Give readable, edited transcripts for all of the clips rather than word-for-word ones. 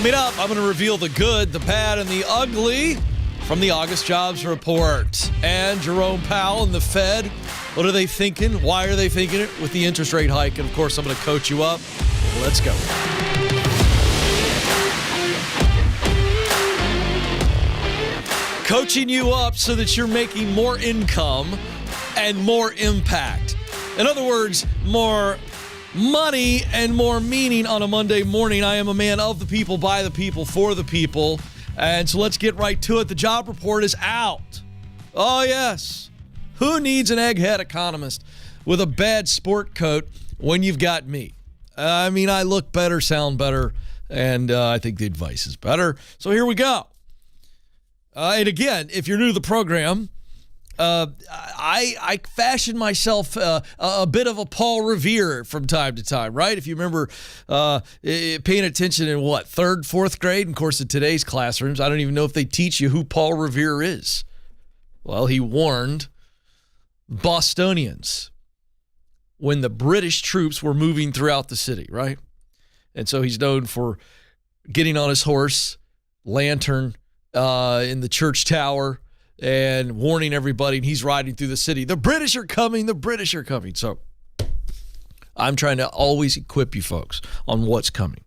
Coming up, I'm going to reveal the good, the bad, and the ugly from the August jobs report. And Jerome Powell and the Fed, what are they thinking? Why are they thinking it with the interest rate hike? And, of course, I'm going to coach you up. Let's go. Coaching you up so that you're making more income and more impact. In other words, more money and more meaning on a Monday morning. I am a man of the people, by the people, for the people. And so let's get right to it. The job report is out. Oh, yes. Who needs an egghead economist with a bad sport coat when you've got me? I mean, I look better, sound better, and I think the advice is better. So here we go. And again, if you're new to the program, I fashion myself a bit of a Paul Revere from time to time, right? If you remember paying attention in third, fourth grade, and of course in today's classrooms, I don't even know if they teach you who Paul Revere is. Well, he warned Bostonians when the British troops were moving throughout the city, right? And so he's known for getting on his horse, lantern, in the church tower, and warning everybody, and he's riding through the city. The British are coming. The British are coming. So I'm trying to always equip you folks on what's coming.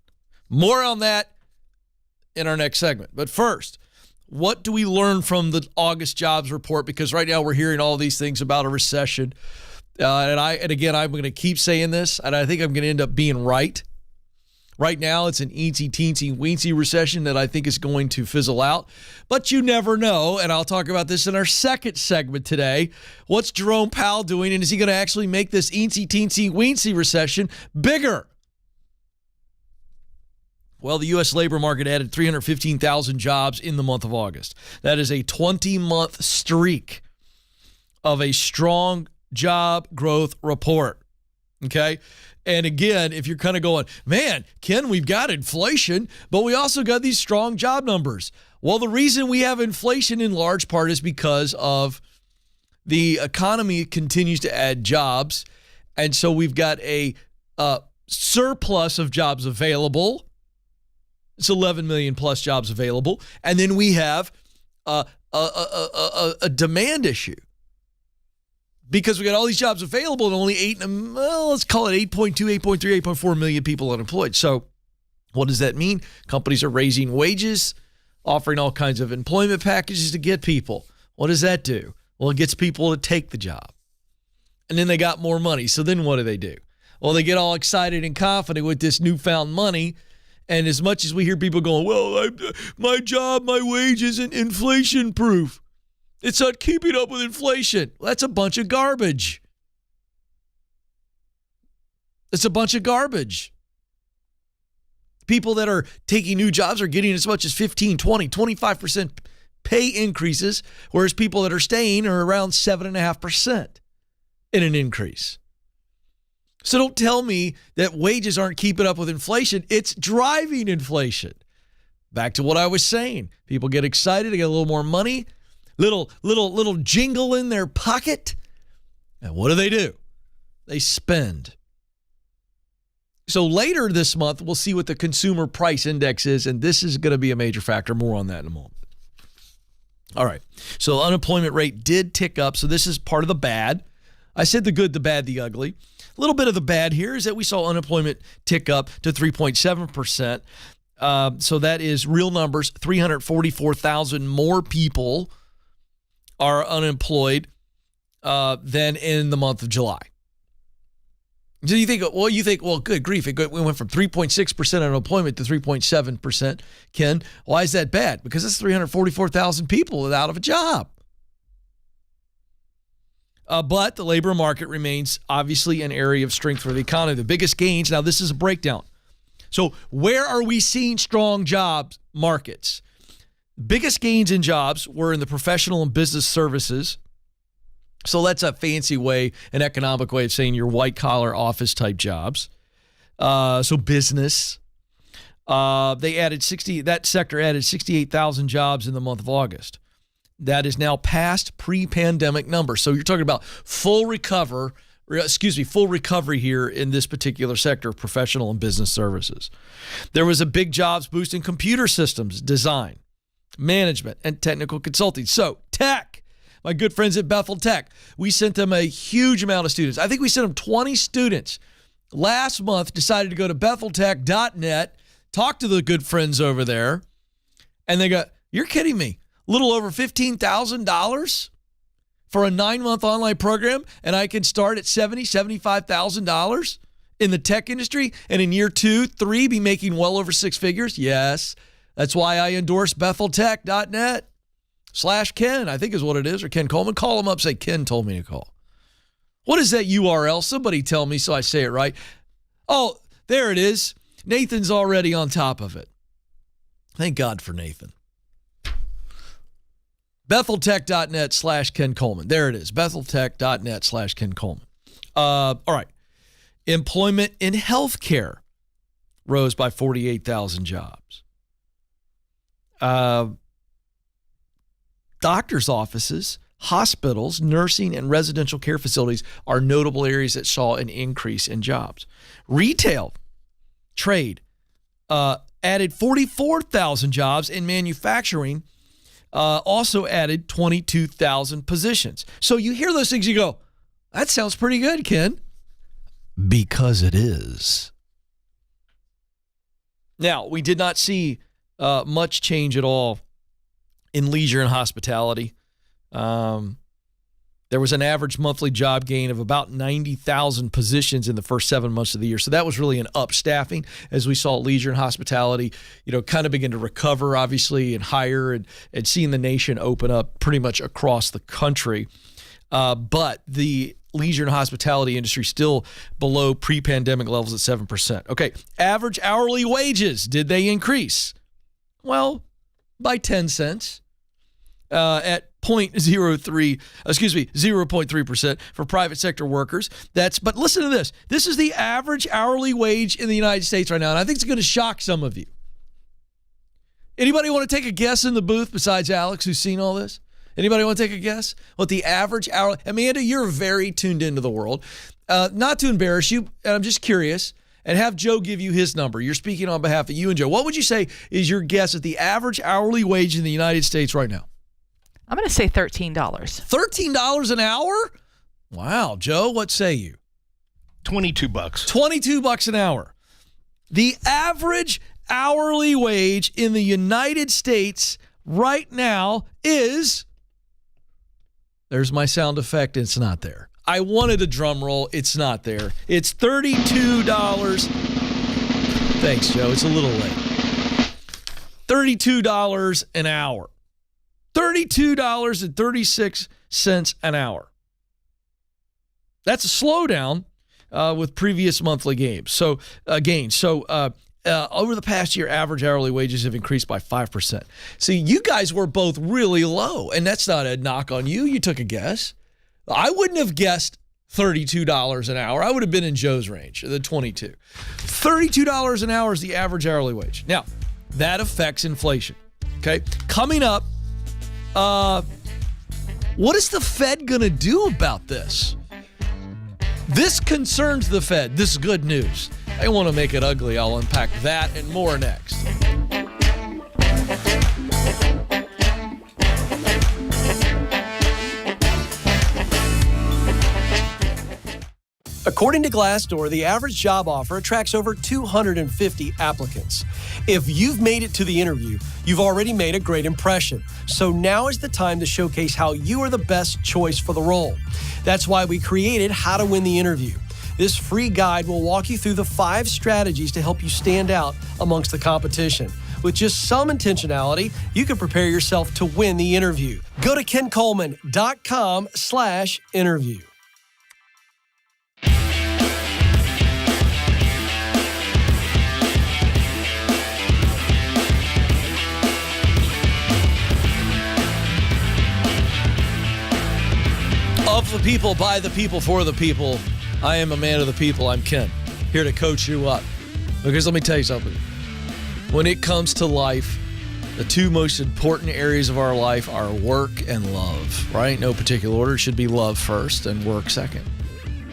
More on that in our next segment. But first, what do we learn from the August jobs report? Because right now we're hearing all these things about a recession. And again, I'm going to keep saying this, and I think I'm going to end up being right. Right now, it's an eensy-teensy-weensy recession that I think is going to fizzle out. But you never know, and I'll talk about this in our second segment today. What's Jerome Powell doing, and is he going to actually make this eensy-teensy-weensy recession bigger? Well, the U.S. labor market added 315,000 jobs in the month of August. That is a 20-month streak of a strong job growth report, okay? And again, if you're kind of going, man, Ken, we've got inflation, but we also got these strong job numbers. Well, the reason we have inflation in large part is because of the economy continues to add jobs. And so we've got a surplus of jobs available. It's 11 million plus jobs available. And then we have a demand issue. Because we got all these jobs available and only let's call it 8.2, 8.3, 8.4 million people unemployed. So what does that mean? Companies are raising wages, offering all kinds of employment packages to get people. What does that do? Well, it gets people to take the job. And then they got more money. So then what do? Well, they get all excited and confident with this newfound money. And as much as we hear people going, well, my job, my wage isn't inflation proof. It's not keeping up with inflation. Well, that's a bunch of garbage. It's a bunch of garbage. People that are taking new jobs are getting as much as 15, 20, 25% pay increases, whereas people that are staying are around 7.5% in an increase. So don't tell me that wages aren't keeping up with inflation. It's driving inflation. Back to what I was saying. People get excited, they get a little more money. Little jingle in their pocket. And what do? They spend. So later this month, we'll see what the consumer price index is, and this is going to be a major factor. More on that in a moment. All right. So unemployment rate did tick up. So this is part of the bad. I said the good, the bad, the ugly. A little bit of the bad here is that we saw unemployment tick up to 3.7%. So that is real numbers. 344,000 more people are unemployed than in the month of July. So you think, well, good grief. We went from 3.6% unemployment to 3.7%. Ken, why is that bad? Because that's 344,000 people without a job. But the labor market remains obviously an area of strength for the economy. The biggest gains, now this is a breakdown. So where are we seeing strong job markets? Biggest gains in jobs were in the professional and business services. So that's a fancy way, an economic way of saying your white-collar office-type jobs. So business. That sector added 68,000 jobs in the month of August. That is now past pre-pandemic numbers. So you're talking about full recovery full recovery here in this particular sector of professional and business services. There was a big jobs boost in computer systems, design, management, and technical consulting. So tech, my good friends at Bethel Tech, we sent them a huge amount of students. I think we sent them 20 students last month, decided to go to betheltech.net, talk to the good friends over there, and they go, you're kidding me, a little over $15,000 for a 9-month online program, and I can start at $75,000 in the tech industry, and in year 2, 3, be making well over 6 figures? Yes. That's why I endorse betheltech.net/Ken, I think is what it is, or Ken Coleman. Call them up, say, Ken told me to call. What is that URL? Somebody tell me so I say it right. Oh, there it is. Nathan's already on top of it. Thank God for Nathan. betheltech.net/Ken Coleman. There it is. betheltech.net/Ken Coleman. All right. Employment in healthcare rose by 48,000 jobs. Doctors' offices, hospitals, nursing, and residential care facilities are notable areas that saw an increase in jobs. Retail, trade, added 44,000 jobs, in manufacturing also added 22,000 positions. So you hear those things, you go, that sounds pretty good, Ken. Because it is. Now, we did not see much change at all in leisure and hospitality. There was an average monthly job gain of about 90,000 positions in the first 7 months of the year. So that was really an upstaffing as we saw leisure and hospitality, kind of begin to recover, obviously, and hire and seeing the nation open up pretty much across the country. But the leisure and hospitality industry still below pre-pandemic levels at 7%. Okay, average hourly wages, did they increase? Well, by 10 cents at 0.3% for private sector workers. But listen to this. This is the average hourly wage in the United States right now, and I think it's going to shock some of you. Anybody want to take a guess in the booth besides Alex, who's seen all this? Anybody want to take a guess? What the average hourly... Amanda, you're very tuned into the world. Not to embarrass you, and I'm just curious, and have Joe give you his number. You're speaking on behalf of you and Joe. What would you say is your guess at the average hourly wage in the United States right now? I'm going to say $13. $13 an hour? Wow. Joe, what say you? $22. $22 an hour. The average hourly wage in the United States right now is... There's my sound effect. It's not there. I wanted a drum roll. It's not there. It's $32. Thanks, Joe. It's a little late. $32 an hour. $32.36 an hour. That's a slowdown with previous monthly gains. So over the past year, average hourly wages have increased by 5%. See, you guys were both really low, and that's not a knock on you. You took a guess. I wouldn't have guessed $32 an hour. I would have been in Joe's range, the 22. $32 an hour is the average hourly wage. Now, that affects inflation. Okay, coming up, what is the Fed going to do about this? This concerns the Fed. This is good news. I want to make it ugly. I'll unpack that and more next. According to Glassdoor, the average job offer attracts over 250 applicants. If you've made it to the interview, you've already made a great impression. So now is the time to showcase how you are the best choice for the role. That's why we created How to Win the Interview. This free guide will walk you through the 5 strategies to help you stand out amongst the competition. With just some intentionality, you can prepare yourself to win the interview. Go to kencoleman.com/interview. Of the people, by the people, for the people. I am a man of the people. I'm Ken, here to coach you up. Because let me tell you something. When it comes to life, the 2 most important areas of our life are work and love, right? No particular order. It should be love first and work second.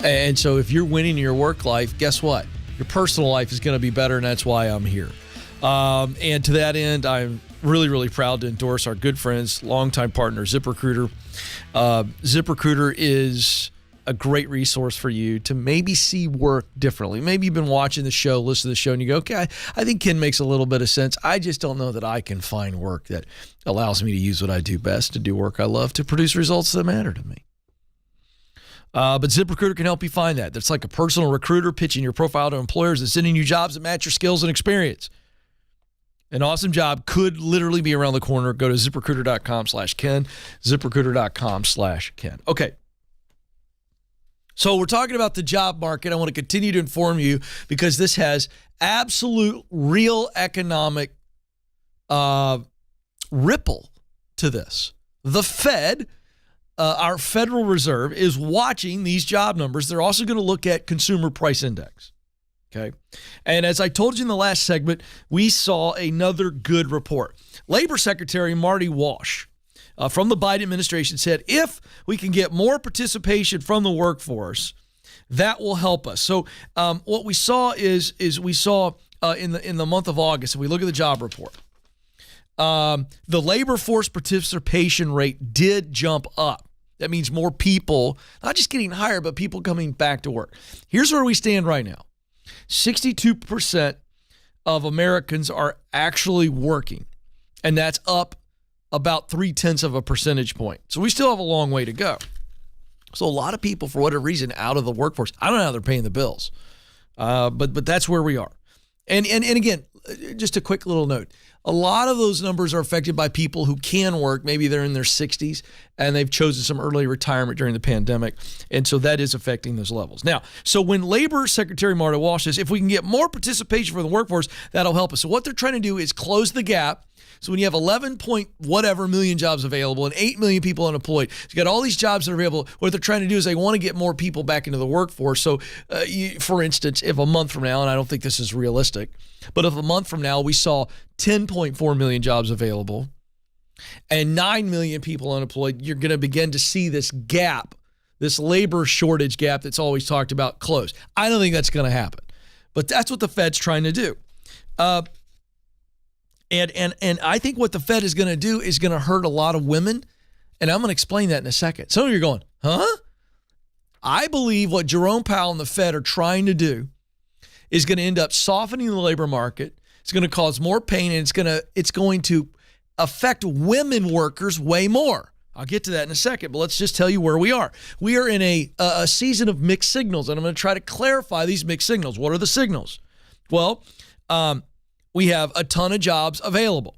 And so if you're winning in your work life, guess what? Your personal life is going to be better, and that's why I'm here. And to that end, I'm really, really proud to endorse our good friends, longtime partner, ZipRecruiter. ZipRecruiter is a great resource for you to maybe see work differently. Maybe you've been watching the show, listen to the show, and you go, okay, I think Ken makes a little bit of sense. I just don't know that I can find work that allows me to use what I do best, to do work I love, to produce results that matter to me. But ZipRecruiter can help you find that. That's like a personal recruiter pitching your profile to employers and sending you jobs that match your skills and experience. An awesome job could literally be around the corner. Go to ZipRecruiter.com/Ken, ZipRecruiter.com/Ken. Okay. So we're talking about the job market. I want to continue to inform you because this has absolute real economic ripple to this. The Fed, our Federal Reserve, is watching these job numbers. They're also going to look at consumer price index. Okay. And as I told you in the last segment, we saw another good report. Labor Secretary Marty Walsh from the Biden administration said, if we can get more participation from the workforce, that will help us. So what we saw is we saw in the month of August, if we look at the job report, the labor force participation rate did jump up. That means more people, not just getting hired, but people coming back to work. Here's where we stand right now. 62% of Americans are actually working, and that's up about 0.3 of a percentage point. So we still have a long way to go. So a lot of people, for whatever reason, out of the workforce. I don't know how they're paying the bills, but that's where we are. And again, just a quick little note. A lot of those numbers are affected by people who can work. Maybe they're in their 60s and they've chosen some early retirement during the pandemic. And so that is affecting those levels. Now, so when Labor Secretary Marty Walsh says, if we can get more participation from the workforce, that'll help us. So what they're trying to do is close the gap. So when you have 11 point whatever million jobs available and 8 million people unemployed, you got all these jobs that are available. What they're trying to do is they want to get more people back into the workforce. So for instance, if a month from now, and I don't think this is realistic, but if a month from now we saw 10.4 million jobs available and 9 million people unemployed, you're going to begin to see this gap, this labor shortage gap that's always talked about, close. I don't think that's going to happen, but that's what the Fed's trying to do. And I think what the Fed is going to do is going to hurt a lot of women, and I'm going to explain that in a second. Some of you are going, huh? I believe what Jerome Powell and the Fed are trying to do is going to end up softening the labor market. It's going to cause more pain, and it's going to affect women workers way more. I'll get to that in a second, but let's just tell you where we are. We are in a season of mixed signals, and I'm going to try to clarify these mixed signals. What are the signals? Well, we have a ton of jobs available.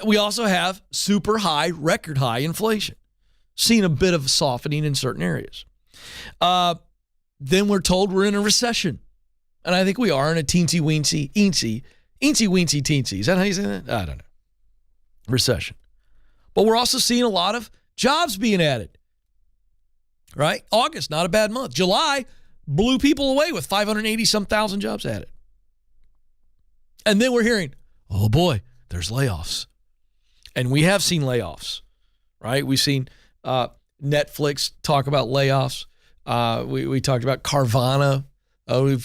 We also have super high, record high inflation, seeing a bit of softening in certain areas. Then we're told we're in a recession. And I think we are in a teensy-weensy, teensy. Is that how you say that? I don't know. Recession. But we're also seeing a lot of jobs being added, right? August, not a bad month. July blew people away with 580-some thousand jobs added. And then we're hearing, oh boy, there's layoffs. And we have seen layoffs, right? We've seen Netflix talk about layoffs. We talked about Carvana.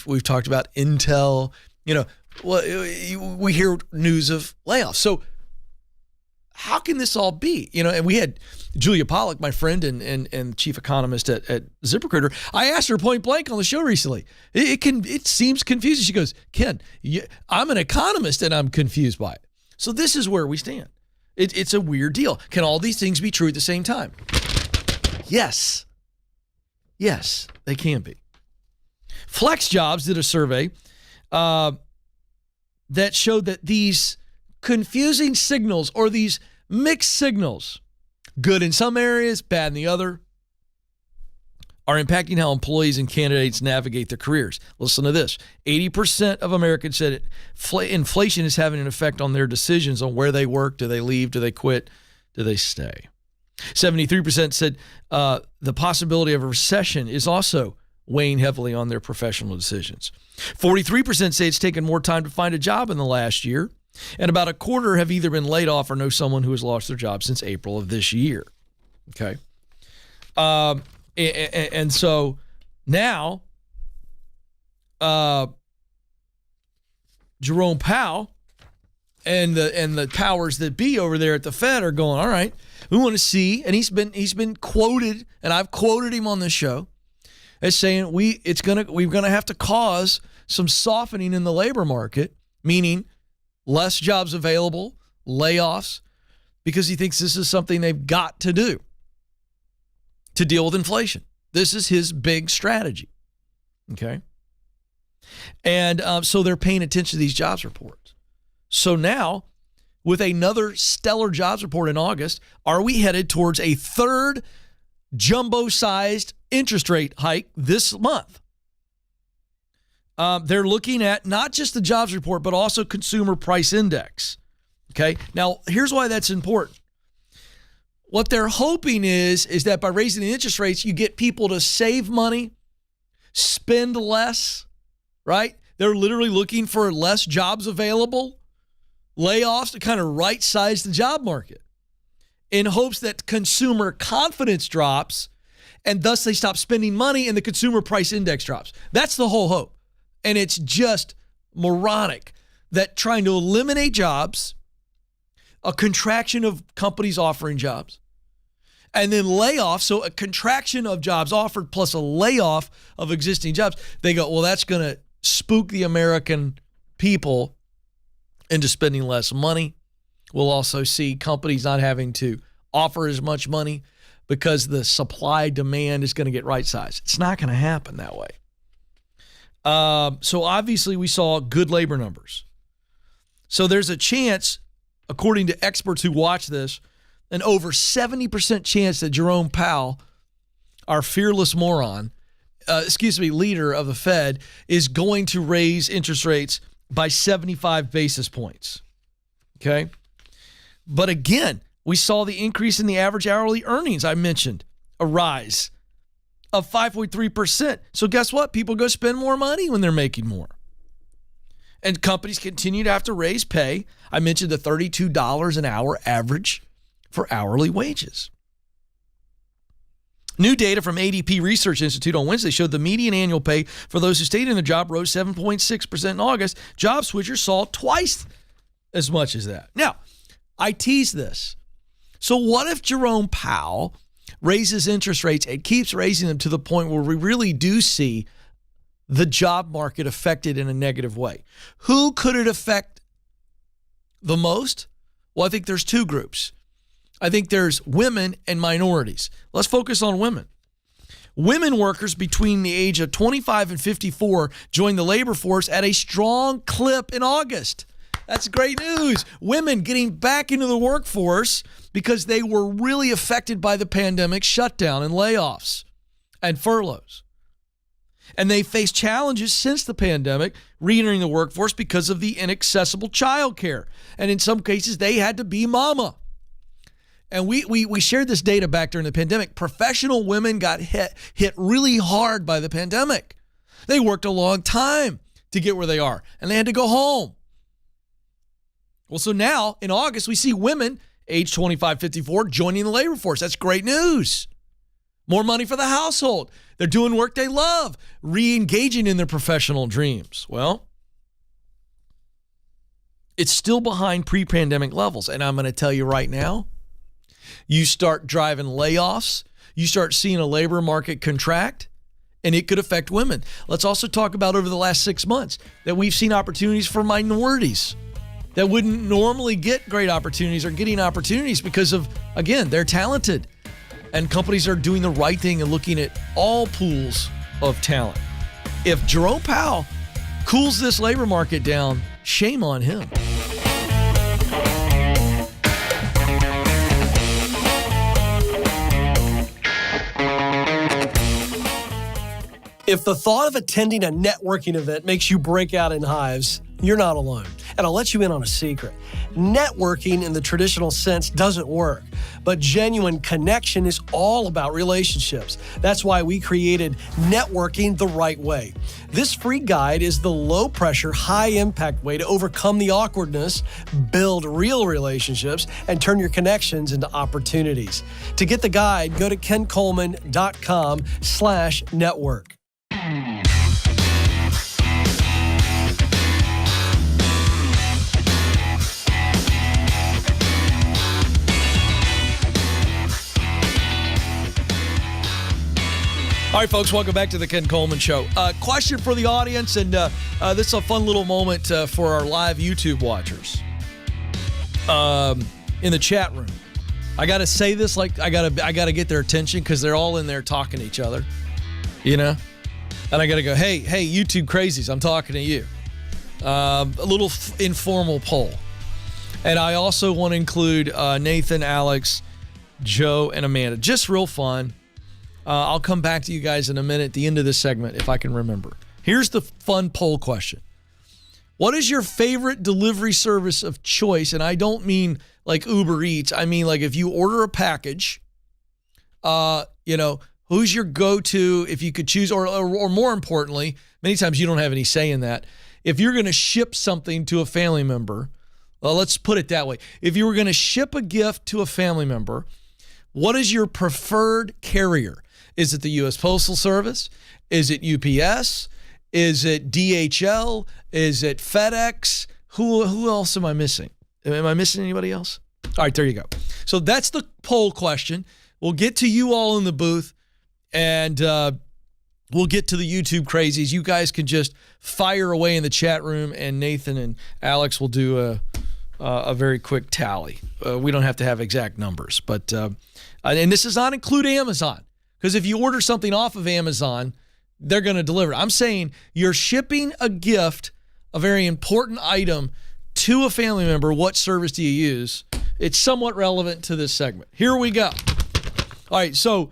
We've talked about Intel. We hear news of layoffs. So how can this all be? And we had Julia Pollack, my friend and chief economist at ZipRecruiter. I asked her point blank on the show recently. It seems confusing. She goes, Ken, I'm an economist and I'm confused by it. So this is where we stand. It's a weird deal. Can all these things be true at the same time? Yes. Yes, they can be. Flex Jobs did a survey that showed that these confusing signals, or these mixed signals, good in some areas, bad in the other, are impacting how employees and candidates navigate their careers. Listen to this. 80% of Americans said inflation is having an effect on their decisions on where they work. Do they leave? Do they quit? Do they stay? 73% said the possibility of a recession is also weighing heavily on their professional decisions. 43% say it's taken more time to find a job in the last year. And about a quarter have either been laid off or know someone who has lost their job since April of this year. Okay. And so now, Jerome Powell and the powers that be over there at the Fed are going, all right, we want to see, and he's been quoted, and I've quoted him on this show as saying we're gonna have to cause some softening in the labor market, meaning less jobs available, layoffs, because he thinks this is something they've got to do to deal with inflation. This is his big strategy. Okay. And so they're paying attention to these jobs reports. So now, with another stellar jobs report in August, are we headed towards a third jumbo-sized interest rate hike this month? They're looking at not just the jobs report, but also consumer price index. Okay. Now, here's why that's important. What they're hoping is that by raising the interest rates, you get people to save money, spend less, right? They're literally looking for less jobs available, layoffs to kind of right-size the job market in hopes that consumer confidence drops and thus they stop spending money and the consumer price index drops. That's the whole hope. And it's just moronic that trying to eliminate jobs, a contraction of companies offering jobs, and then layoffs, so a contraction of jobs offered plus a layoff of existing jobs, they go, well, that's going to spook the American people into spending less money. We'll also see companies not having to offer as much money because the supply demand is going to get right-sized. It's not going to happen that way. So obviously we saw good labor numbers. So there's a chance, according to experts who watch this, an over 70% chance that Jerome Powell, our fearless moron, leader of the Fed, is going to raise interest rates by 75 basis points. Okay? But again, we saw the increase in the average hourly earnings I mentioned, a rise of 5.3%. So guess what? People go spend more money when they're making more. And companies continue to have to raise pay. I mentioned the $32 an hour average for hourly wages. New data from ADP Research Institute on Wednesday showed the median annual pay for those who stayed in their job rose 7.6% in August. Job switchers saw twice as much as that. Now, I tease this. So what if Jerome Powell raises interest rates and keeps raising them to the point where we really do see the job market affected in a negative way? Who could it affect the most? Well, I think there's two groups. I think there's women and minorities. Let's focus on women. Women workers between the age of 25 and 54 joined the labor force at a strong clip in August. That's great news. Women getting back into the workforce because they were really affected by the pandemic shutdown and layoffs and furloughs. And they faced challenges since the pandemic re-entering the workforce because of the inaccessible childcare. And in some cases, they had to be mama. And we shared this data back during the pandemic. Professional women got hit really hard by the pandemic. They worked a long time to get where they are, and they had to go home. Well, so now in August, we see women age 25, 54 joining the labor force. That's great news. More money for the household. They're doing work they love, re-engaging in their professional dreams. Well, it's still behind pre-pandemic levels. And I'm going to tell you right now, you start driving layoffs, you start seeing a labor market contract, and it could affect women. Let's also talk about over the last 6 months that we've seen opportunities for minorities that wouldn't normally get great opportunities or getting opportunities because of, again, they're talented. And companies are doing the right thing and looking at all pools of talent. If Jerome Powell cools this labor market down, shame on him. If the thought of attending a networking event makes you break out in hives, you're not alone. And I'll let you in on a secret. Networking in the traditional sense doesn't work, but genuine connection is all about relationships. That's why we created Networking the Right Way. This free guide is the low-pressure, high-impact way to overcome the awkwardness, build real relationships, and turn your connections into opportunities. To get the guide, go to kencoleman.com/network. All right, folks, welcome back to the Ken Coleman Show. Question for the audience, and this is a fun little moment for our live YouTube watchers in the chat room. I got to say this, like I got to get their attention because they're all in there talking to each other, you know. And I got to go, hey, YouTube crazies, I'm talking to you. A little informal poll, and I also want to include Nathan, Alex, Joe, and Amanda. Just real fun. I'll come back to you guys in a minute at the end of this segment if I can remember. Here's the fun poll question. What is your favorite delivery service of choice? And I don't mean like Uber Eats. I mean like if you order a package, who's your go-to if you could choose, or more importantly, many times you don't have any say in that. If you're going to ship something to a family member, well, let's put it that way. If you were going to ship a gift to a family member, what is your preferred carrier? Is it the U.S. Postal Service? Is it UPS? Is it DHL? Is it FedEx? Who else am I missing? Am I missing anybody else? All right, there you go. So that's the poll question. We'll get to you all in the booth, and we'll get to the YouTube crazies. You guys can just fire away in the chat room, and Nathan and Alex will do a very quick tally. We don't have to have exact numbers, but and this does not include Amazon. Because if you order something off of Amazon, they're going to deliver it. I'm saying you're shipping a gift, a very important item, to a family member. What service do you use? It's somewhat relevant to this segment. Here we go. All right, so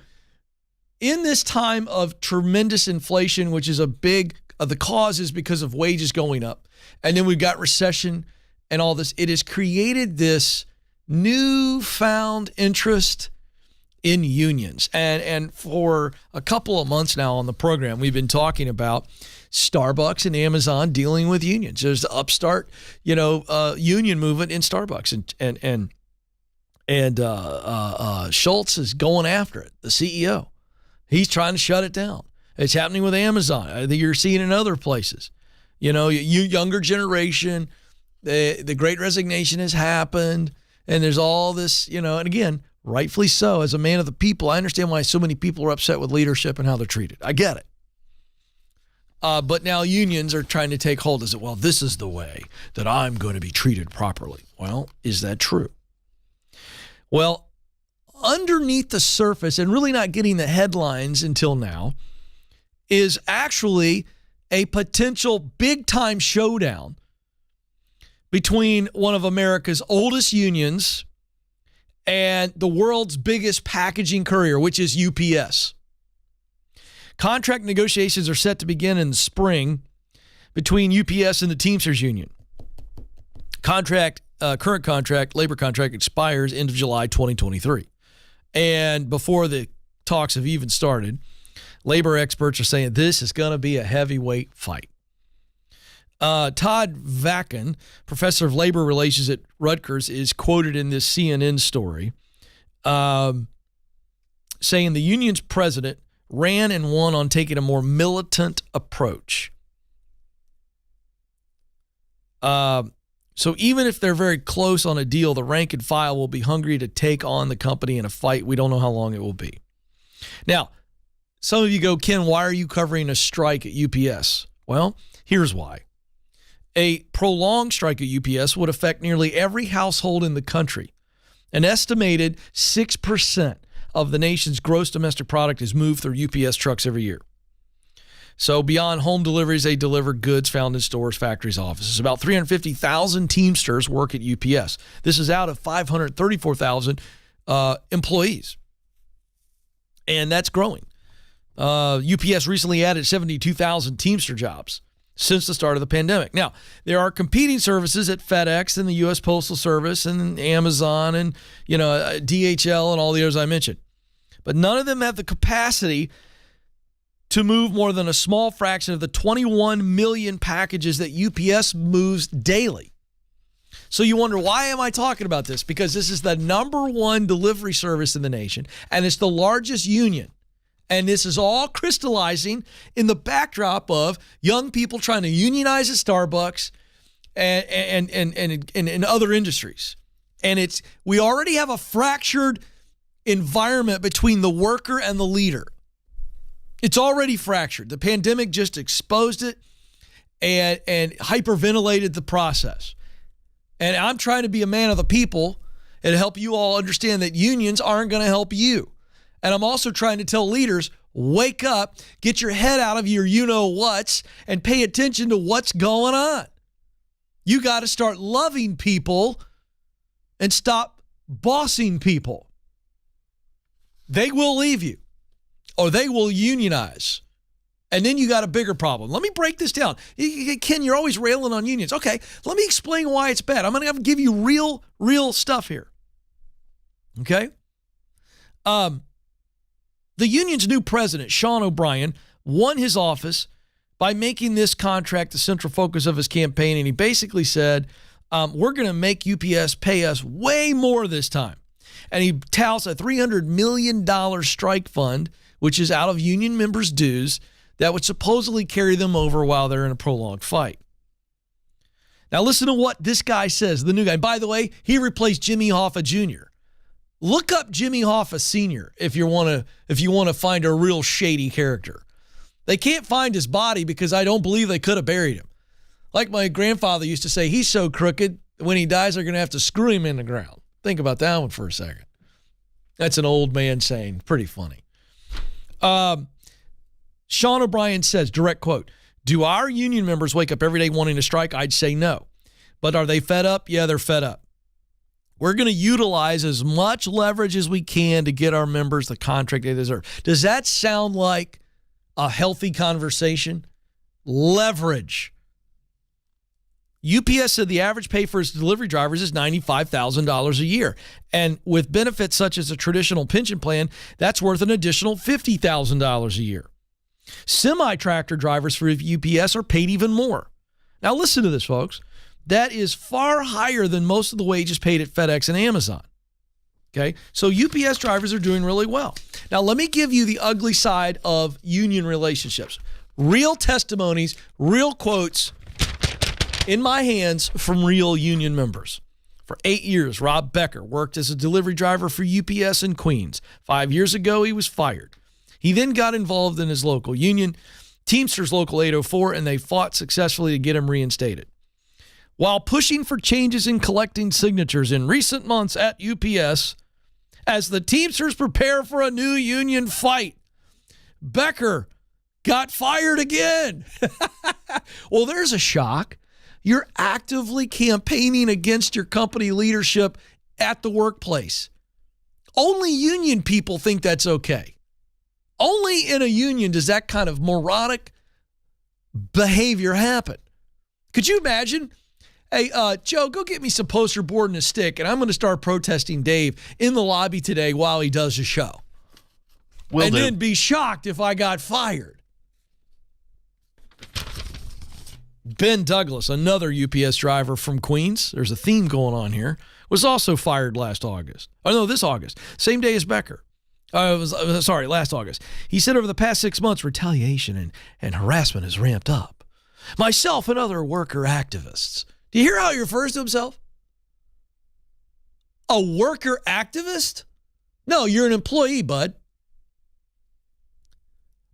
in this time of tremendous inflation, which is a big, the cause is because of wages going up, and then we've got recession and all this, it has created this newfound interest in unions. And for a couple of months now on the program, we've been talking about Starbucks and Amazon dealing with unions. There's the upstart, union movement in Starbucks, and Schultz is going after it, the CEO. He's trying to shut it down. It's happening with Amazon. I think you're seeing it in other places. You younger generation, the Great Resignation has happened, and there's all this, and again, rightfully so. As a man of the people, I understand why so many people are upset with leadership and how they're treated. I get it. But now unions are trying to take hold. Is it, well, this is the way that I'm going to be treated properly. Well, is that true? Well, underneath the surface, and really not getting the headlines until now, is actually a potential big-time showdown between one of America's oldest unions and the world's biggest packaging courier, which is UPS. Contract negotiations are set to begin in the spring between UPS and the Teamsters Union. Current labor contract expires end of July 2023. And before the talks have even started, labor experts are saying this is going to be a heavyweight fight. Todd Vacken, professor of labor relations at Rutgers, is quoted in this CNN story saying the union's president ran and won on taking a more militant approach. So even if they're very close on a deal, the rank and file will be hungry to take on the company in a fight. We don't know how long it will be. Now, some of you go, Ken, why are you covering a strike at UPS? Well, here's why. A prolonged strike at UPS would affect nearly every household in the country. An estimated 6% of the nation's gross domestic product is moved through UPS trucks every year. So beyond home deliveries, they deliver goods found in stores, factories, offices. About 350,000 Teamsters work at UPS. This is out of 534,000 employees. And that's growing. UPS recently added 72,000 Teamster jobs. since the start of the pandemic. Now, there are competing services at FedEx and the U.S. Postal Service and Amazon and, DHL and all the others I mentioned. But none of them have the capacity to move more than a small fraction of the 21 million packages that UPS moves daily. So you wonder, why am I talking about this? Because this is the number one delivery service in the nation, and it's the largest union. And this is all crystallizing in the backdrop of young people trying to unionize at Starbucks and in other industries. And we already have a fractured environment between the worker and the leader. It's already fractured. The pandemic just exposed it and hyperventilated the process. And I'm trying to be a man of the people and help you all understand that unions aren't going to help you. And I'm also trying to tell leaders, wake up, get your head out of your you-know-whats, and pay attention to what's going on. You got to start loving people and stop bossing people. They will leave you, or they will unionize. And then you got a bigger problem. Let me break this down. Ken, you're always railing on unions. Okay, let me explain why it's bad. I'm going to give you real stuff here. Okay? The union's new president, Sean O'Brien, won his office by making this contract the central focus of his campaign. And he basically said, we're going to make UPS pay us way more this time. And he touts a $300 million strike fund, which is out of union members' dues, that would supposedly carry them over while they're in a prolonged fight. Now listen to what this guy says, the new guy. By the way, he replaced Jimmy Hoffa Jr. Look up Jimmy Hoffa Sr. if you want to find a real shady character. They can't find his body because I don't believe they could have buried him. Like my grandfather used to say, he's so crooked, when he dies, they're going to have to screw him in the ground. Think about that one for a second. That's an old man saying. Pretty funny. Sean O'Brien says, direct quote, "Do our union members wake up every day wanting to strike? I'd say no. But are they fed up? Yeah, they're fed up. We're going to utilize as much leverage as we can to get our members the contract they deserve." Does that sound like a healthy conversation? Leverage. UPS said the average pay for its delivery drivers is $95,000 a year. And with benefits such as a traditional pension plan, that's worth an additional $50,000 a year. Semi-tractor drivers for UPS are paid even more. Now listen to this, folks. That is far higher than most of the wages paid at FedEx and Amazon. Okay, so UPS drivers are doing really well. Now let me give you the ugly side of union relationships. Real testimonies, real quotes in my hands from real union members. For 8 years, Rob Becker worked as a delivery driver for UPS in Queens. 5 years ago, he was fired. He then got involved in his local union, Teamsters Local 804, and they fought successfully to get him reinstated. While pushing for changes in collecting signatures in recent months at UPS, as the Teamsters prepare for a new union fight, Becker got fired again. Well, there's a shock. You're actively campaigning against your company leadership at the workplace. Only union people think that's okay. Only in a union does that kind of moronic behavior happen. Could you imagine? Hey, Joe, go get me some poster board and a stick, and I'm going to start protesting Dave in the lobby today while he does the show. Then be shocked if I got fired. Ben Douglas, another UPS driver from Queens, there's a theme going on here, was also fired last August. Oh, no, this August. Same day as Becker. Last August. He said over the past 6 months, retaliation and harassment has ramped up. Myself and other worker activists. Do you hear how he refers to himself? A worker activist? No, you're an employee, bud.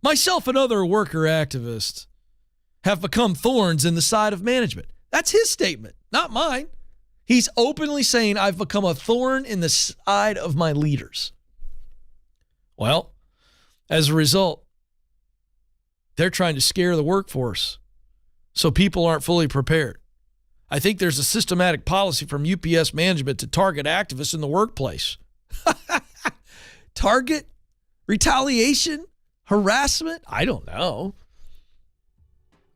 Myself and other worker activists have become thorns in the side of management. That's his statement, not mine. He's openly saying, I've become a thorn in the side of my leaders. Well, as a result, they're trying to scare the workforce so people aren't fully prepared. I think there's a systematic policy from UPS management to target activists in the workplace. Target? Retaliation? Harassment? I don't know.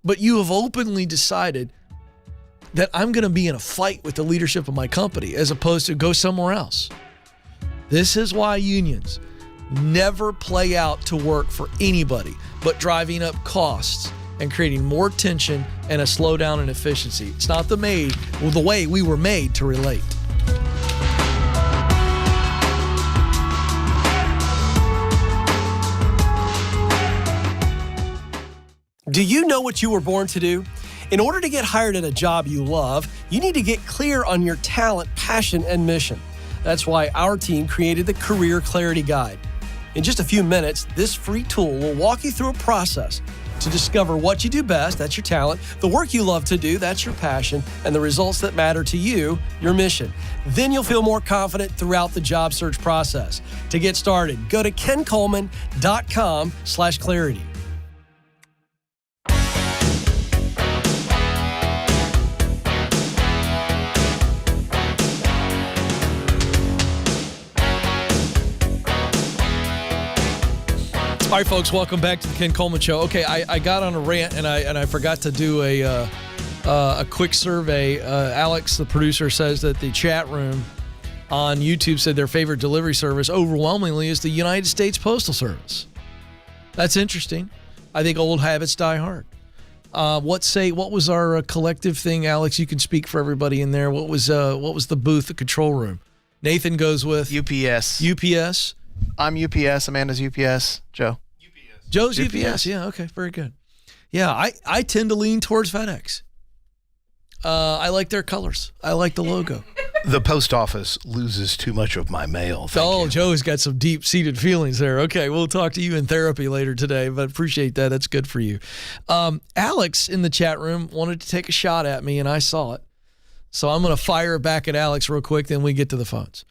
but you have openly decided that I'm going to be in a fight with the leadership of my company as opposed to go somewhere else. This is why unions never play out to work for anybody, but driving up costs and creating more tension and a slowdown in efficiency. It's not the way we were made to relate. Do you know what you were born to do? In order to get hired at a job you love, you need to get clear on your talent, passion, and mission. That's why our team created the Career Clarity Guide. In just a few minutes, this free tool will walk you through a process to discover what you do best, that's your talent, the work you love to do, that's your passion, and the results that matter to you, your mission. Then you'll feel more confident throughout the job search process. To get started, go to kencoleman.com/clarity. All right, folks, welcome back to the Ken Coleman Show. Okay, I got on a rant and I forgot to do a quick survey. Alex, the producer, says that the chat room on YouTube said their favorite delivery service overwhelmingly is the United States Postal Service. That's interesting. I think old habits die hard. What was our collective thing, Alex? You can speak for everybody in there. What was the booth, the control room? Nathan goes with UPS. UPS. I'm UPS. Amanda's UPS. Joe. Joe's UPS. Yeah, okay, very good. Yeah, I tend to lean towards FedEx. I like their colors. I like the logo. The post office loses too much of my mail. Thank you. Joe's got some deep-seated feelings there. Okay, we'll talk to you in therapy later today, but appreciate that. That's good for you. Alex in the chat room wanted to take a shot at me, and I saw it. So I'm going to fire back at Alex real quick, then we get to the phones.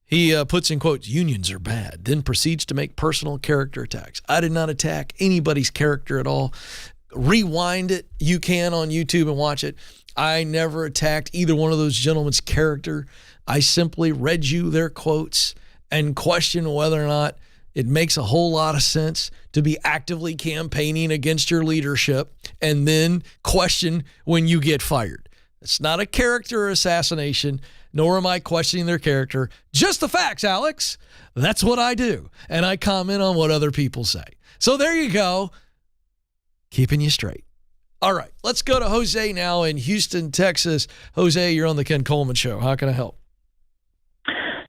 He puts in quotes, unions are bad, then proceeds to make personal character attacks. I did not attack anybody's character at all. Rewind it. You can on YouTube and watch it. I never attacked either one of those gentlemen's character. I simply read you their quotes and questioned whether or not it makes a whole lot of sense to be actively campaigning against your leadership and then question when you get fired. It's not a character assassination, nor am I questioning their character. Just the facts, Alex. That's what I do. And I comment on what other people say. So there you go. Keeping you straight. All right, let's go to Jose now in Houston, Texas. Jose, you're on the Ken Coleman Show. How can I help?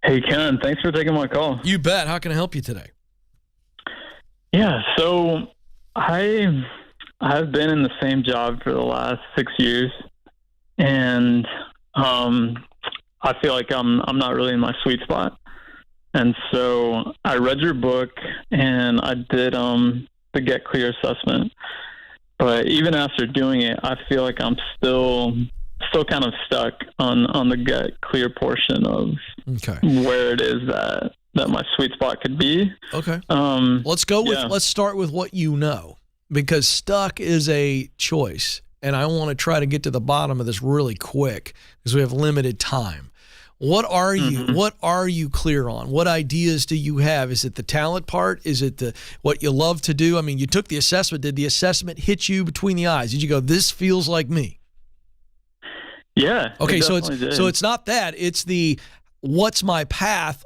Hey, Ken, thanks for taking my call. You bet. How can I help you today? Yeah, so I've been in the same job for the last 6 years, and I feel like I'm not really in my sweet spot. And so I read your book and I did the Get Clear assessment. But even after doing it, I feel like I'm still kind of stuck on the Get Clear portion of where it is that my sweet spot could be. Okay. Let's start with what you know, because stuck is a choice. And I want to try to get to the bottom of this really quick because we have limited time. What are you? What are you clear on? What ideas do you have? Is it the talent part? Is it what you love to do? I mean, you took the assessment. Did the assessment hit you between the eyes? Did you go, this feels like me? Yeah. Okay, so it's not that. It's the what's my path?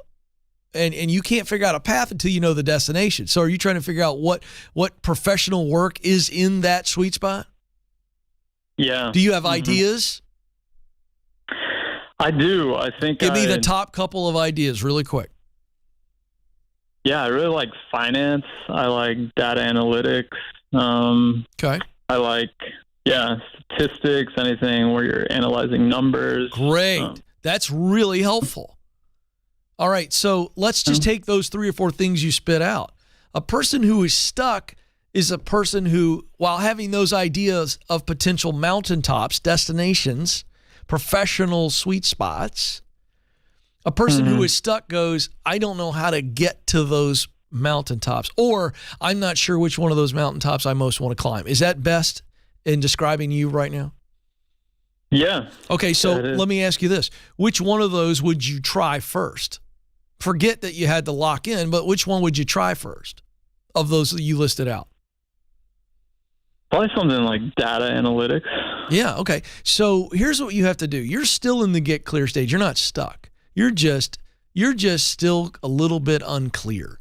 And you can't figure out a path until you know the destination. So are you trying to figure out what professional work is in that sweet spot? Yeah. Do you have ideas? I do. I think Give me the top couple of ideas really quick. Yeah, I really like finance. I like data analytics. Okay. I like, statistics, anything where you're analyzing numbers. Great. That's really helpful. All right, so let's just take those 3 or 4 things you spit out. A person who is stuck is a person who, while having those ideas of potential mountaintops, destinations, professional sweet spots, a person who is stuck goes, I don't know how to get to those mountaintops, or I'm not sure which one of those mountaintops I most want to climb. Is that best in describing you right now? Yeah. Okay, so let me ask you this. Which one of those would you try first? Forget that you had to lock in, but which one would you try first of those that you listed out? Probably something like data analytics. Yeah, okay. So here's what you have to do. You're still in the get clear stage. You're not stuck. You're just still a little bit unclear.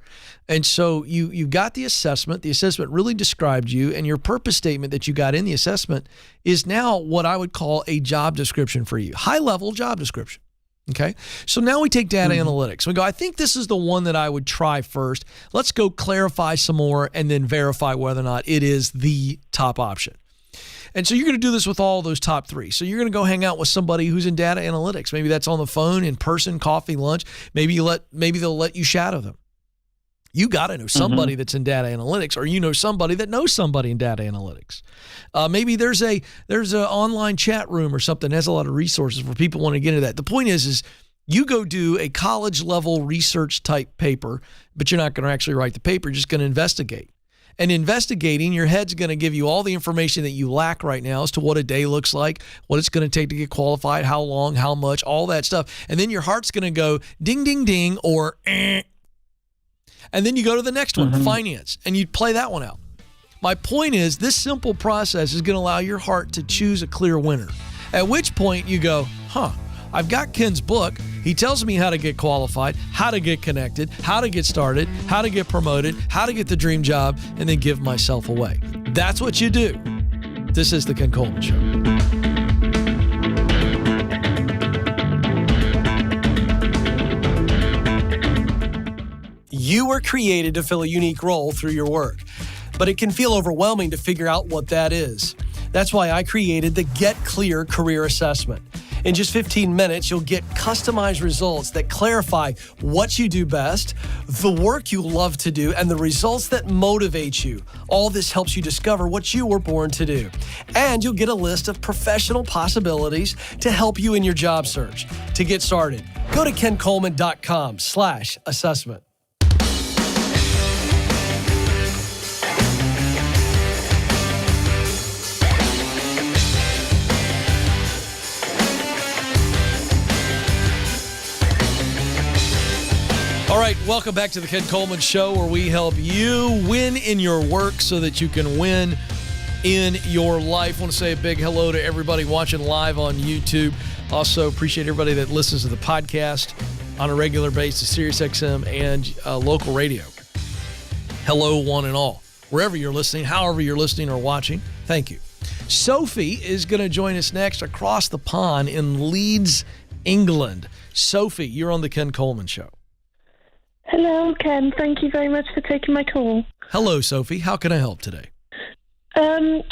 And so you got the assessment. The assessment really described you, and your purpose statement that you got in the assessment is now what I would call a job description for you. High-level job description. Okay, so now we take data analytics. We go, I think this is the one that I would try first. Let's go clarify some more and then verify whether or not it is the top option. And so you're going to do this with all those top three. So you're going to go hang out with somebody who's in data analytics. Maybe that's on the phone, in person, coffee, lunch. Maybe they'll let you shadow them. You got to know somebody that's in data analytics, or you know somebody that knows somebody in data analytics. Maybe there's an online chat room or something that has a lot of resources for people want to get into that. The point is you go do a college level research type paper, but you're not going to actually write the paper. You're just going to investigate. And investigating, your head's going to give you all the information that you lack right now as to what a day looks like, what it's going to take to get qualified, how long, how much, all that stuff. And then your heart's going to go ding, ding, ding, or And then you go to the next one, finance, and you play that one out. My point is, this simple process is going to allow your heart to choose a clear winner. At which point you go, I've got Ken's book. He tells me how to get qualified, how to get connected, how to get started, how to get promoted, how to get the dream job, and then give myself away. That's what you do. This is the Ken Coleman Show. You were created to fill a unique role through your work, but it can feel overwhelming to figure out what that is. That's why I created the Get Clear Career Assessment. In just 15 minutes, you'll get customized results that clarify what you do best, the work you love to do, and the results that motivate you. All this helps you discover what you were born to do. And you'll get a list of professional possibilities to help you in your job search. To get started, go to kencoleman.com/assessment. All right, welcome back to the Ken Coleman Show, where we help you win in your work so that you can win in your life. I want to say a big hello to everybody watching live on YouTube. Also appreciate everybody that listens to the podcast on a regular basis, SiriusXM and local radio. Hello, one and all. Wherever you're listening, however you're listening or watching, thank you. Sophie is going to join us next across the pond in Leeds, England. Sophie, you're on the Ken Coleman Show. Hello, Ken. Thank you very much for taking my call. Hello, Sophie. How can I help today? I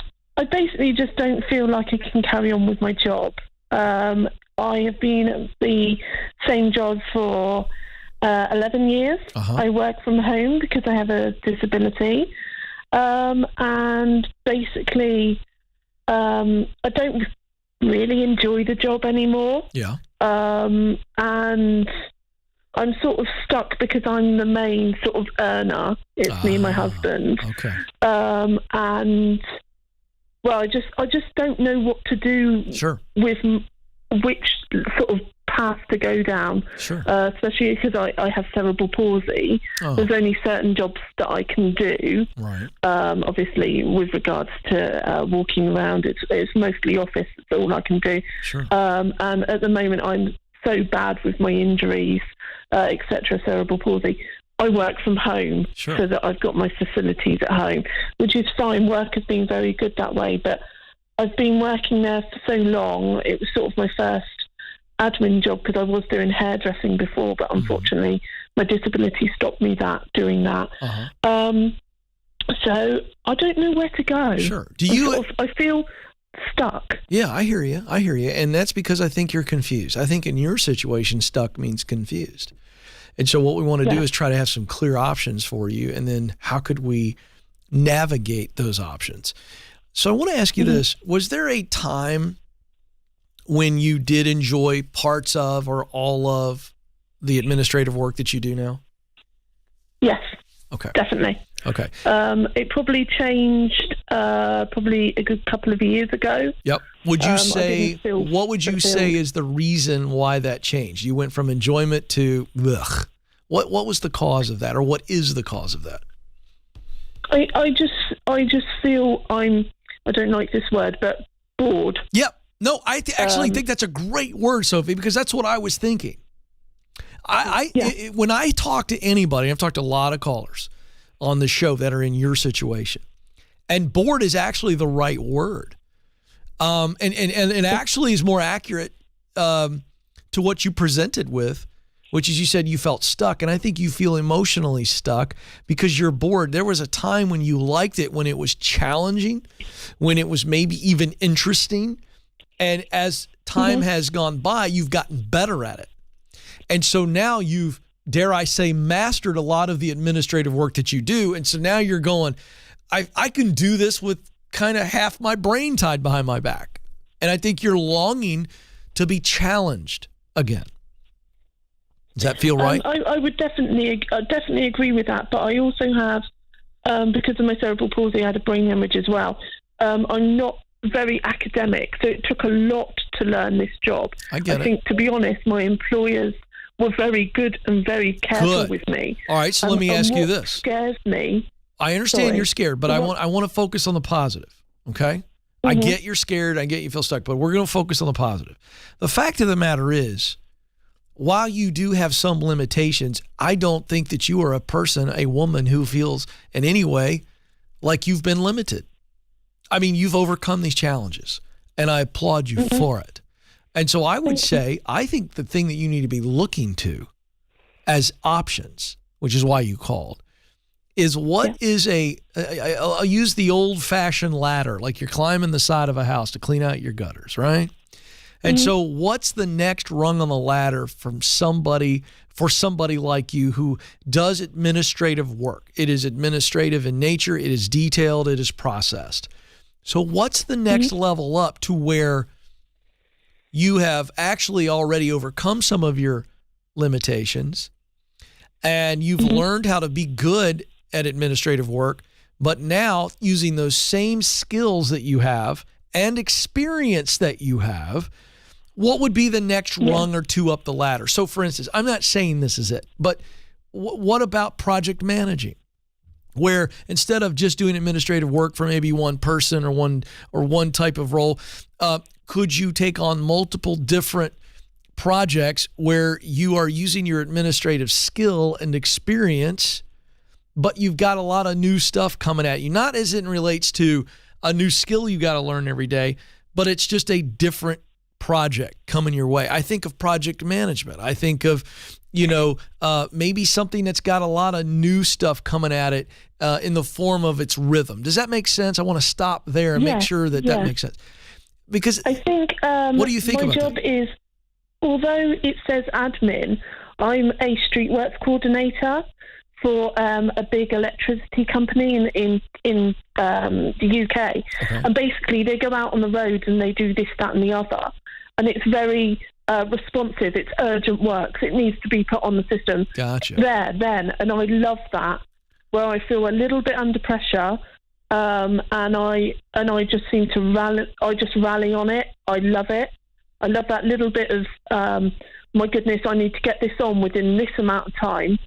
basically just don't feel like I can carry on with my job. I have been at the same job for 11 years. I work from home because I have a disability. And basically, I don't really enjoy the job anymore. Yeah. And I'm sort of stuck because I'm the main sort of earner. It's me and my husband. Okay. And well, I just don't know what to do with which sort of path to go down. Sure. Especially because I have cerebral palsy. There's only certain jobs that I can do. Right. Obviously, with regards to walking around, it's mostly office. That's all I can do. Sure. And at the moment, I'm so bad with my injuries, etc., cerebral palsy. I work from home so that I've got my facilities at home, which is fine. Work has been very good that way, but I've been working there for so long. It was sort of my first admin job because I was doing hairdressing before, but unfortunately my disability stopped me doing that. So I don't know where to go. Sure. I feel stuck. Yeah, I hear you. And that's because I think you're confused. I think in your situation, stuck means confused. And so what we want to do is try to have some clear options for you. And then how could we navigate those options? So I want to ask you this. Was there a time when you did enjoy parts of or all of the administrative work that you do now? Yes. Okay. Definitely. Okay. It probably changed probably a good couple of years ago. Yep. Would you say, what would you say is the reason why that changed? You went from enjoyment to ugh. What was the cause of that, or what is the cause of that? I just feel I'm I don't like this word, but bored. Yep. No, I actually think that's a great word, Sophie, because that's what I was thinking. When I talk to anybody, I've talked to a lot of callers on the show that are in your situation, and bored is actually the right word. And actually is more accurate to what you presented with, which is you said you felt stuck. And I think you feel emotionally stuck because you're bored. There was a time when you liked it, when it was challenging, when it was maybe even interesting. And as time has gone by, you've gotten better at it. And so now you've, dare I say, mastered a lot of the administrative work that you do. And so now you're going, I can do this with kind of half my brain tied behind my back. And I think you're longing to be challenged again. Does that feel right? I would definitely agree with that. But I also have, because of my cerebral palsy, I had a brain hemorrhage as well. I'm not very academic, so it took a lot to learn this job. I think, to be honest, my employers were very good and very careful with me. All right, so let me ask you this. Scares me. I understand you're scared, but I want to focus on the positive, okay? I get you're scared, I get you feel stuck, but we're going to focus on the positive. The fact of the matter is, while you do have some limitations, I don't think that you are a person, a woman who feels in any way like you've been limited. I mean, you've overcome these challenges, and I applaud you for it. And so I would say, I think the thing that you need to be looking to as options, which is why you called, is what is I'll use the old-fashioned ladder, like you're climbing the side of a house to clean out your gutters, right? And so what's the next rung on the ladder for somebody like you who does administrative work? It is administrative in nature, it is detailed, it is processed. So what's the next level up to where you have actually already overcome some of your limitations and you've learned how to be good at administrative work, but now using those same skills that you have and experience that you have, what would be the next rung or two up the ladder? So for instance, I'm not saying this is it, but what about project managing? Where instead of just doing administrative work for maybe one person or one type of role, could you take on multiple different projects where you are using your administrative skill and experience, but you've got a lot of new stuff coming at you? Not as it relates to a new skill you got to learn every day, but it's just a different project coming your way. I think of project management. I think of, maybe something that's got a lot of new stuff coming at it in the form of its rhythm. Does that make sense? I want to stop there and make sure that makes sense. Because I think what do you think my about job that? is, although it says admin, I'm a street works coordinator for a big electricity company in the UK. Okay. And basically they go out on the roads and they do this, that and the other. And it's very responsive. It's urgent works. It needs to be put on the system. Gotcha. Then. And I love that, where I feel a little bit under pressure, and I just seem to rally. I just rally on it. I love it. I love that little bit of, my goodness, I need to get this on within this amount of time,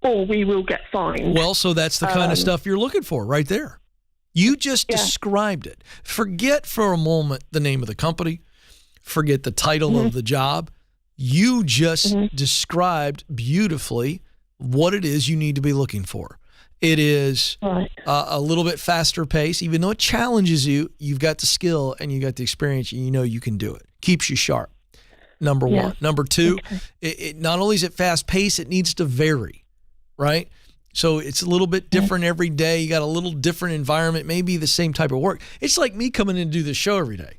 or we will get fined. Well, so that's the kind of stuff you're looking for right there. You just described it. Forget for a moment the name of the company. Forget the title of the job. You just described beautifully what it is you need to be looking for. It is a little bit faster pace. Even though it challenges you, you've got the skill and you got the experience and you know you can do it. Keeps you sharp, number one. Number two, it not only is it fast paced, it needs to vary, right? So it's a little bit different every day. You got a little different environment, maybe the same type of work. It's like me coming in to do this show every day.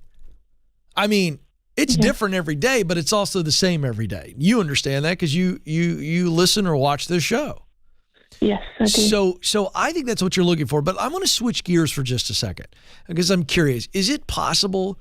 I mean, it's different every day, but it's also the same every day. You understand that because you listen or watch this show. Yes, I do. So I think that's what you're looking for. But I want to switch gears for just a second because I'm curious. Is it possible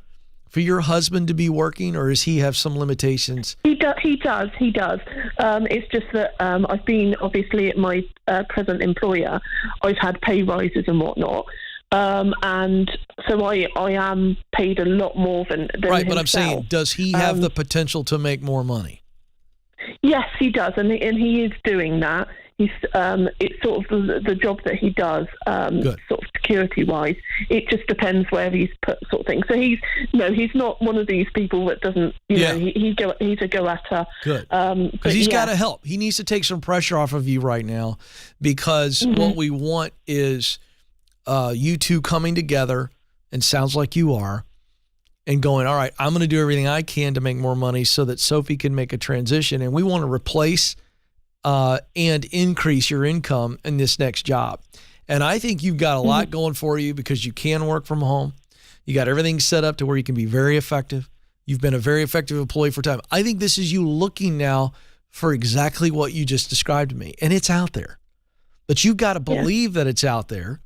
for your husband to be working, or does he have some limitations? He does. It's just that I've been, obviously, at my present employer, I've had pay rises and whatnot. And so I am paid a lot more than right, himself. But I'm saying, does he have the potential to make more money? Yes, he does, and he is doing that. He's it's sort of the job that he does sort of security-wise. It just depends where he's put, sort of thing. So he's not one of these people that doesn't, he's a go-atter. Good. Because he's got to help. He needs to take some pressure off of you right now, because what we want is you two coming together, and sounds like you are, and going, all right, I'm going to do everything I can to make more money so that Sophie can make a transition. And we want to replace and increase your income in this next job. And I think you've got a lot going for you, because you can work from home. You got everything set up to where you can be very effective. You've been a very effective employee for time. I think this is you looking now for exactly what you just described to me. And it's out there. But you've got to believe that it's out there.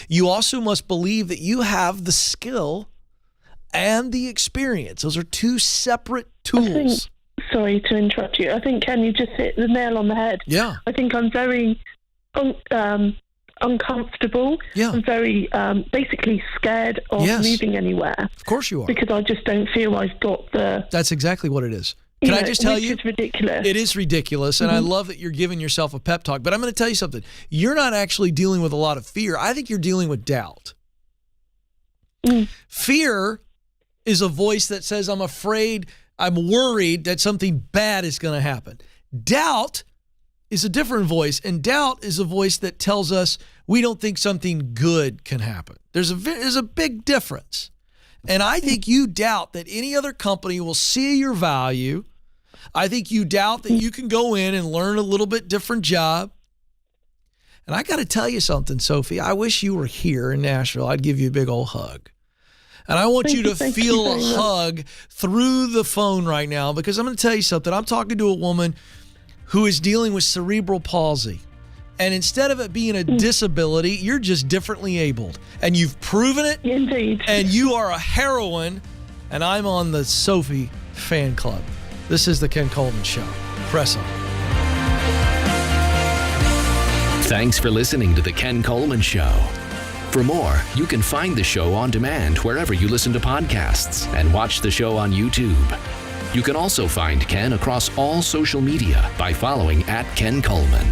You also must believe that you have the skill and the experience. Those are two separate tools. Sorry to interrupt you. I think, Ken, you just hit the nail on the head. Yeah. I think I'm very uncomfortable. Yeah. I'm very basically scared of moving anywhere. Of course you are. Because I just don't feel I've got the... That's exactly what it is. Can I just tell you? It's ridiculous. It is ridiculous, and I love that you're giving yourself a pep talk. But I'm going to tell you something. You're not actually dealing with a lot of fear. I think you're dealing with doubt. Fear is a voice that says, I'm afraid, I'm worried that something bad is going to happen. Doubt is a different voice, and doubt is a voice that tells us we don't think something good can happen. There's a big difference. And I think you doubt that any other company will see your value. I think you doubt that you can go in and learn a little bit different job. And I got to tell you something, Sophie. I wish you were here in Nashville. I'd give you a big old hug. And I want you to feel a hug through the phone right now, because I'm going to tell you something. I'm talking to a woman who is dealing with cerebral palsy. And instead of it being a disability, you're just differently abled. And you've proven it. Indeed. And you are a heroine. And I'm on the Sophie fan club. This is the Ken Coleman Show. Press on. Thanks for listening to the Ken Coleman Show. For more, you can find the show on demand wherever you listen to podcasts and watch the show on YouTube. You can also find Ken across all social media by following @Ken Coleman.